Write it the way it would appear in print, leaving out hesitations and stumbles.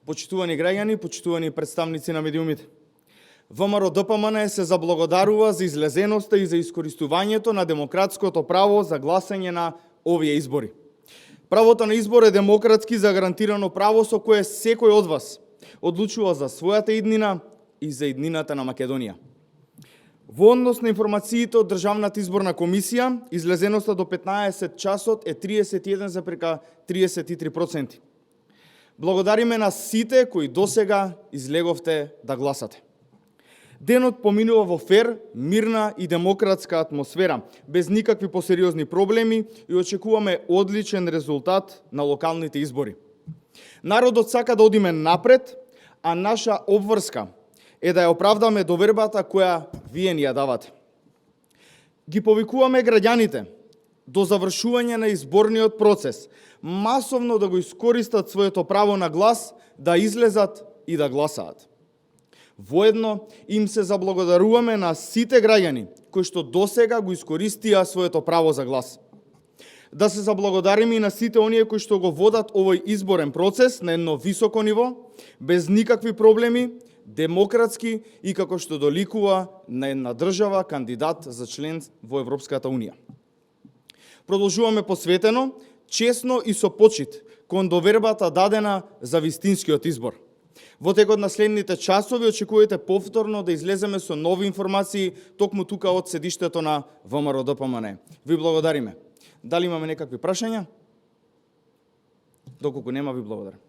Почитувани граѓани, почитувани представници на медиумите. ВМРО-ДПМН се заблагодарува за излезеноста и за искористувањето на демократското право за гласање на овие избори. Правото на избор е демократски загарантирано право со кое секој од вас одлучува за својата иднина и за иднината на Македонија. Во однос на информациите од Државната изборна комисија, излезеноста до 15 часот е 31,33%. Благодариме на сите кои досега излеговте да гласате. Денот поминува во фер, мирна и демократска атмосфера, без никакви посериозни проблеми и очекуваме одличен резултат на локалните избори. Народот сака да одиме напред, а наша обврска е да ја оправдаме довербата која вие ни ја давате. Ги повикуваме граѓаните до завршување на изборниот процес, масовно да го искористат своето право на глас, да излезат и да гласаат. Воедно им се заблагодаруваме на сите граѓани кои што досега го искористија своето право за глас. Да се заблагодариме и на сите оние кои што го водат овој изборен процес на едно високо ниво, без никакви проблеми, демократски и како што доликува на една држава кандидат за член во Европската Унија. Продолжуваме посветено, честно и со почит кон довербата дадена за вистинскиот избор. Во текот на следните часови очекувате повторно да излеземе со нови информации токму тука од седиштето на ВМРО-ДПМН. Ви благодариме. Дали имаме некакви прашања? Доколку нема, ви благодарам.